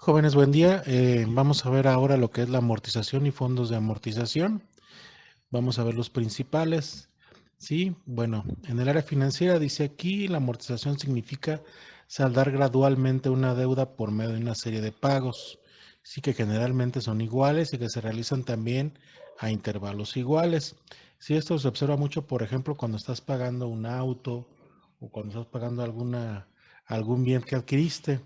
Jóvenes, buen día. Vamos a ver ahora lo que es la amortización y fondos de amortización. Vamos a ver los principales. Sí, bueno, en el área financiera dice aquí, la amortización significa saldar gradualmente una deuda por medio de una serie de pagos. Sí, que generalmente son iguales y que se realizan también a intervalos iguales. Sí, esto se observa mucho, por ejemplo, cuando estás pagando un auto o cuando estás pagando algún bien que adquiriste.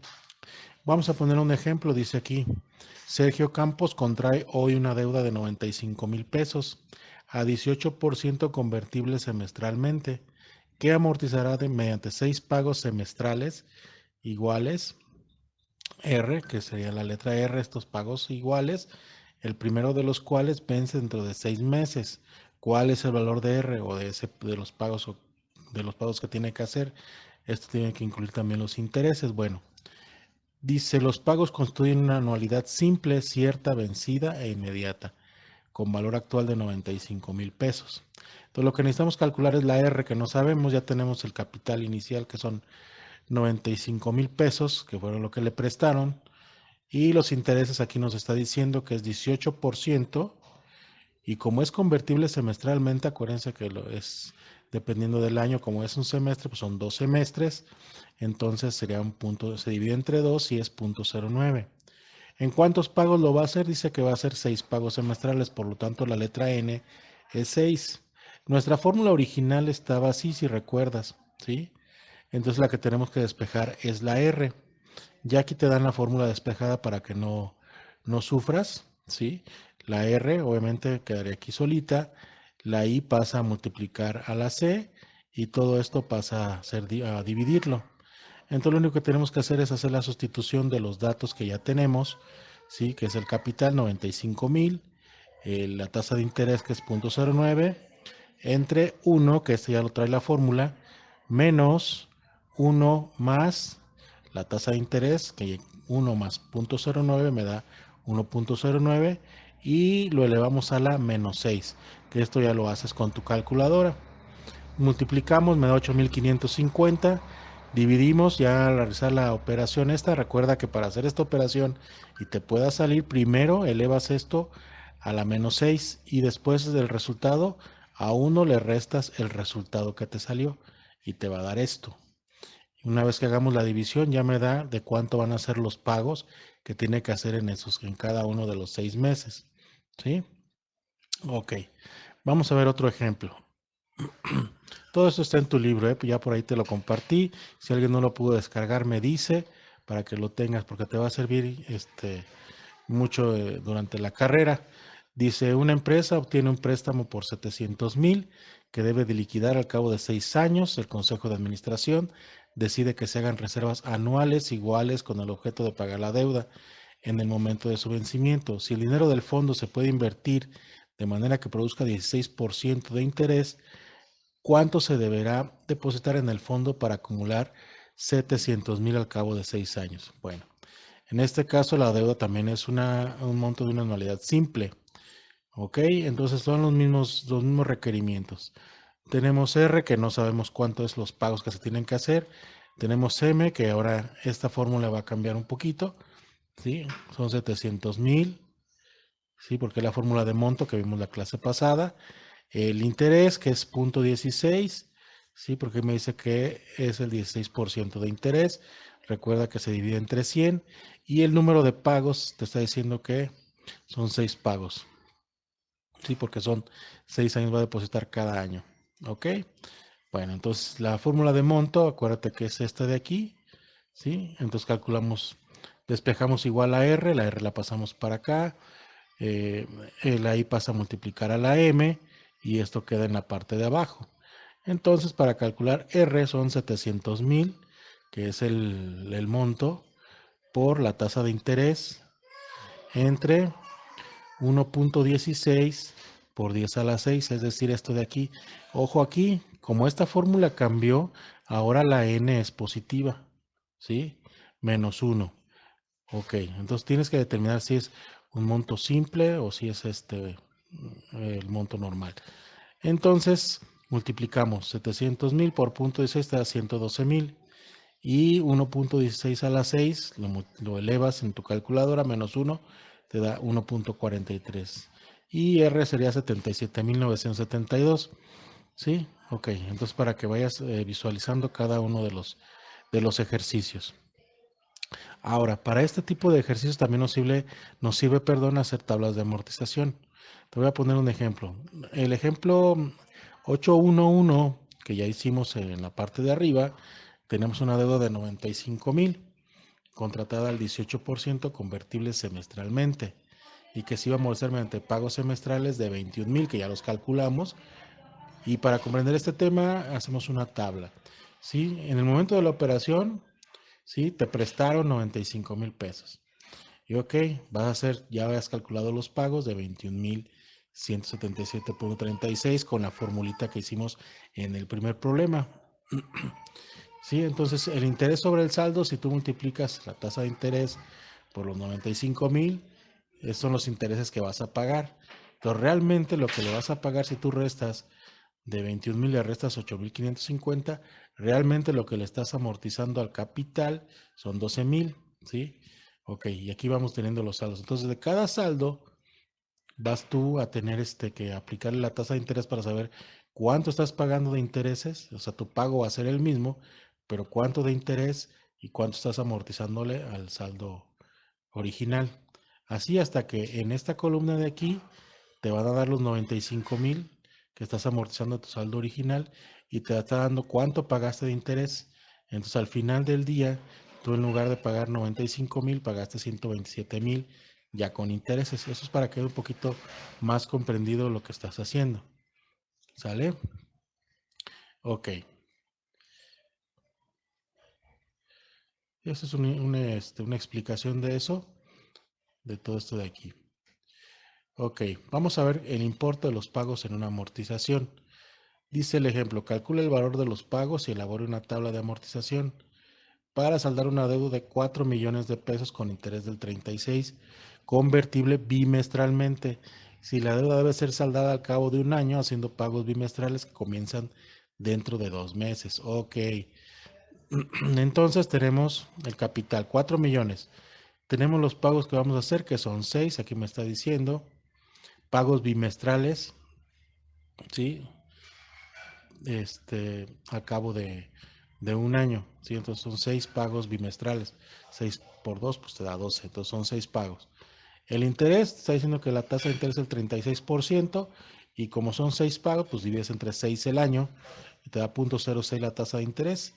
Vamos a poner un ejemplo, dice aquí, Sergio Campos contrae hoy una deuda de 95,000 pesos a 18% convertible semestralmente, que amortizará mediante 6 pagos semestrales iguales, R, que sería la letra R, estos pagos iguales, el primero de los cuales vence dentro de 6 meses. ¿Cuál es el valor de R o de los pagos que tiene que hacer? Esto tiene que incluir también los intereses. Bueno, dice, los pagos constituyen una anualidad simple, cierta, vencida e inmediata, con valor actual de 95,000 pesos. Entonces lo que necesitamos calcular es la R, que no sabemos, ya tenemos el capital inicial, que son 95,000 pesos, que fueron lo que le prestaron, y los intereses aquí nos está diciendo que es 18%, y como es convertible semestralmente, acuérdense que lo es dependiendo del año, como es un semestre, pues son 2 semestres, entonces sería un punto, se divide entre 2 y es 0.09. ¿En cuántos pagos lo va a hacer? Dice que va a hacer 6 pagos semestrales, por lo tanto la letra N es 6. Nuestra fórmula original estaba así, si recuerdas, ¿sí? Entonces la que tenemos que despejar es la R. Ya aquí te dan la fórmula despejada para que no sufras, ¿sí? La R obviamente quedaría aquí solita, la I pasa a multiplicar a la C y todo esto pasa a dividirlo. Entonces lo único que tenemos que hacer es hacer la sustitución de los datos que ya tenemos, ¿sí? Que es el capital 95,000, la tasa de interés que es 0.09, entre 1, que este ya lo trae la fórmula, menos 1 más la tasa de interés, que 1 más 0.09 me da 1.09, y lo elevamos a la menos 6, que esto ya lo haces con tu calculadora. Multiplicamos, me da 8,550. Dividimos, ya al realizar la operación esta, recuerda que para hacer esta operación y te pueda salir, primero elevas esto a la menos 6 y después del resultado a 1 le restas el resultado que te salió y te va a dar esto. Una vez que hagamos la división ya me da de cuánto van a ser los pagos que tiene que hacer en cada uno de los 6 meses. ¿Sí? Ok. Vamos a ver otro ejemplo. Todo esto está en tu libro, ya por ahí te lo compartí. Si alguien no lo pudo descargar, me dice para que lo tengas, porque te va a servir mucho durante la carrera. Dice, una empresa obtiene un préstamo por 700,000 que debe de liquidar al cabo de 6 años. El Consejo de Administración decide que se hagan reservas anuales iguales con el objeto de pagar la deuda en el momento de su vencimiento. Si el dinero del fondo se puede invertir de manera que produzca 16% de interés, ¿cuánto se deberá depositar en el fondo para acumular 700,000 al cabo de 6 años? Bueno, en este caso la deuda también es un monto de una anualidad simple. ¿Ok? Entonces son los mismos requerimientos. Tenemos R, que no sabemos cuánto es los pagos que se tienen que hacer. Tenemos M, que ahora esta fórmula va a cambiar un poquito. ¿Sí? Son 700,000. ¿Sí? Porque es la fórmula de monto que vimos la clase pasada. El interés, que es 0.16, ¿sí? Porque me dice que es el 16% de interés. Recuerda que se divide entre 100. Y el número de pagos te está diciendo que son 6 pagos. Sí, porque son 6 años, va a depositar cada año. ¿Ok? Bueno, entonces la fórmula de monto, acuérdate que es esta de aquí. ¿Sí? Entonces calculamos, despejamos igual a R, la R la pasamos para acá, la I pasa a multiplicar a la M y esto queda en la parte de abajo. Entonces para calcular R son 700,000, que es el monto, por la tasa de interés entre 1.16 por 10 a la 6, es decir, esto de aquí. Ojo aquí, como esta fórmula cambió, ahora la n es positiva, ¿sí? Menos 1. Ok, entonces tienes que determinar si es un monto simple o si es el monto normal. Entonces multiplicamos 700,000 por 0.16 te da 112,000 y 1.16 a la 6 lo elevas en tu calculadora, menos 1, te da 1.43. Y R sería 77.972. ¿Sí? Ok, entonces para que vayas visualizando cada uno de los ejercicios. Ahora, para este tipo de ejercicios también nos sirve, perdón, hacer tablas de amortización. Te voy a poner un ejemplo. El ejemplo 811 que ya hicimos en la parte de arriba, tenemos una deuda de 95,000, contratada al 18%, convertible semestralmente, y que se iba a amortizar mediante pagos semestrales de 21,000, que ya los calculamos. Y para comprender este tema, hacemos una tabla. ¿Sí? En el momento de la operación, ¿sí? Te prestaron 95,000 pesos. Y ok, ya has calculado los pagos de 21,177.36 con la formulita que hicimos en el primer problema. Sí, entonces el interés sobre el saldo, si tú multiplicas la tasa de interés por los 95,000, esos son los intereses que vas a pagar. Pero realmente lo que le vas a pagar si tú restas de 21,000 le restas 8,550, realmente lo que le estás amortizando al capital son 12,000, ¿sí? Ok, y aquí vamos teniendo los saldos. Entonces, de cada saldo vas tú a tener que aplicarle la tasa de interés para saber cuánto estás pagando de intereses, o sea, tu pago va a ser el mismo, pero cuánto de interés y cuánto estás amortizándole al saldo original. Así hasta que en esta columna de aquí te van a dar los 95,000 que estás amortizando tu saldo original y te está dando cuánto pagaste de interés. Entonces al final del día, tú en lugar de pagar 95,000, pagaste 127,000 ya con intereses. Eso es para que quede un poquito más comprendido lo que estás haciendo. ¿Sale? Ok. Esa es una explicación de eso, de todo esto de aquí. Ok, vamos a ver el importe de los pagos en una amortización. Dice el ejemplo, calcula el valor de los pagos y elabore una tabla de amortización para saldar una deuda de 4 millones de pesos con interés del 36, convertible bimestralmente. Si la deuda debe ser saldada al cabo de un año, haciendo pagos bimestrales que comienzan dentro de 2 meses. Ok, entonces tenemos el capital, 4 millones. Tenemos los pagos que vamos a hacer, que son 6, aquí me está diciendo. Pagos bimestrales, ¿sí? Al cabo de un año, ¿sí? Entonces son 6 pagos bimestrales. 6 por 2, pues te da 12. Entonces son 6 pagos. El interés, está diciendo que la tasa de interés es el 36%, y como son 6 pagos, pues divides entre 6 el año y te da 0.06 la tasa de interés.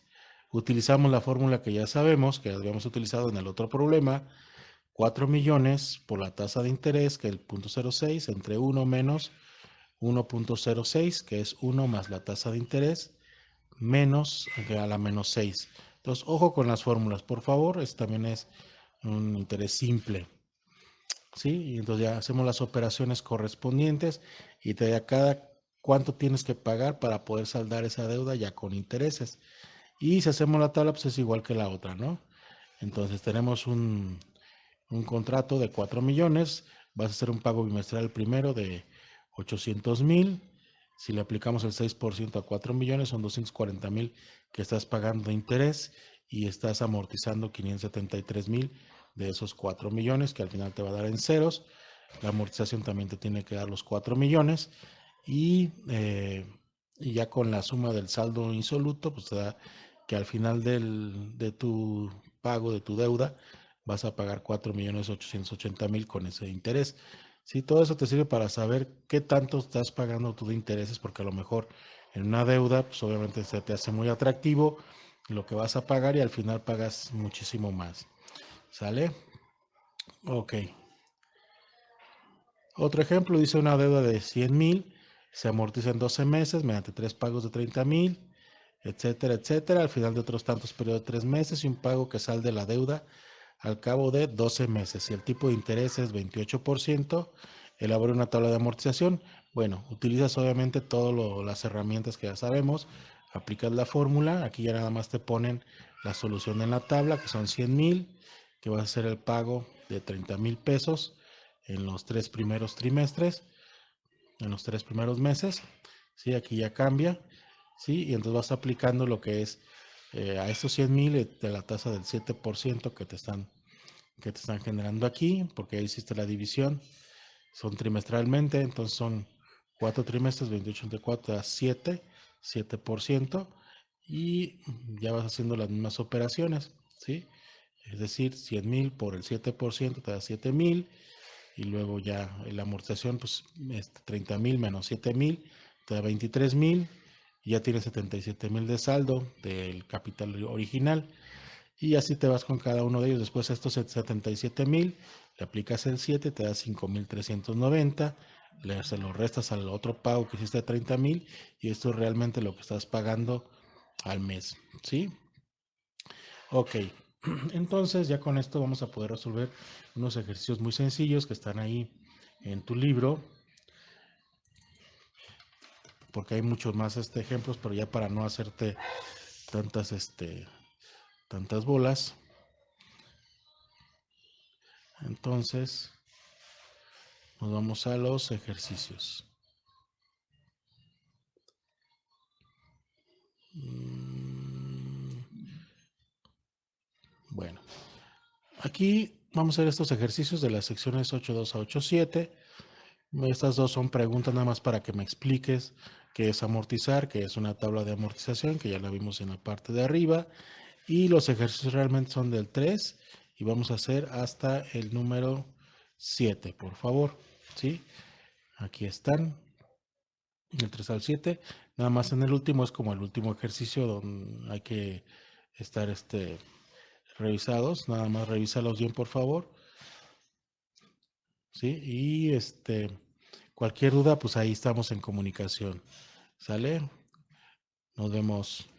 Utilizamos la fórmula que ya sabemos, que habíamos utilizado en el otro problema, 4 millones por la tasa de interés, que es el 0.06, entre 1 menos 1.06, que es 1 más la tasa de interés, menos a la menos 6. Entonces, ojo con las fórmulas, por favor. Este también es un interés simple. ¿Sí? Y entonces ya hacemos las operaciones correspondientes y te da cada cuánto tienes que pagar para poder saldar esa deuda ya con intereses. Y si hacemos la tabla, pues es igual que la otra, ¿no? Entonces tenemos un contrato de 4 millones, vas a hacer un pago bimestral primero de 800,000. Si le aplicamos el 6% a 4 millones, son 240,000 que estás pagando de interés y estás amortizando 573,000 de esos 4 millones, que al final te va a dar en ceros. La amortización también te tiene que dar los 4 millones y ya con la suma del saldo insoluto, pues te da que al final de tu pago, de tu deuda, vas a pagar 4,880,000 con ese interés. Sí, todo eso te sirve para saber qué tanto estás pagando tú de intereses, porque a lo mejor en una deuda, pues obviamente se te hace muy atractivo lo que vas a pagar y al final pagas muchísimo más. ¿Sale? Ok. Otro ejemplo, dice una deuda de 100,000, se amortiza en 12 meses mediante 3 pagos de 30,000, etcétera, etcétera. Al final de otros tantos periodos de 3 meses y un pago que salde la deuda al cabo de 12 meses. Si el tipo de interés es 28%, elabora una tabla de amortización. Bueno, utilizas obviamente todas las herramientas que ya sabemos, aplicas la fórmula, aquí ya nada más te ponen la solución en la tabla, que son 100,000, que va a ser el pago de 30,000 pesos en los 3 primeros trimestres, en los 3 primeros meses. ¿Sí? Aquí ya cambia, ¿sí? Y entonces vas aplicando lo que es a estos 100,000 de la tasa del 7% que te están generando aquí, porque ahí hiciste la división, son trimestralmente, entonces son 4 trimestres, 28 entre 4 da 7%, y ya vas haciendo las mismas operaciones, ¿sí? Es decir, 100,000 por el 7% te da 7,000, y luego ya la amortización, pues 30,000 menos 7,000 te da 23,000, y ya tienes 77,000 de saldo del capital original. Y así te vas con cada uno de ellos. Después estos 77,000, le aplicas el 7, te da 5,390, se lo restas al otro pago que hiciste de 30,000, y esto es realmente lo que estás pagando al mes, ¿sí? Ok, entonces ya con esto vamos a poder resolver unos ejercicios muy sencillos que están ahí en tu libro, porque hay muchos más ejemplos, pero ya para no hacerte tantas, tantas bolas. Entonces nos vamos a los ejercicios. Bueno, aquí vamos a hacer estos ejercicios de las secciones 8.2 a 8.7. Estas dos son preguntas nada más para que me expliques qué es amortizar, qué es una tabla de amortización, que ya la vimos en la parte de arriba. Y los ejercicios realmente son del 3 y vamos a hacer hasta el número 7, por favor. ¿Sí? Aquí están, del 3 al 7. Nada más en el último es como el último ejercicio donde hay que estar revisados. Nada más revísalos bien, por favor. ¿Sí? Y cualquier duda, pues ahí estamos en comunicación. ¿Sale? Nos vemos.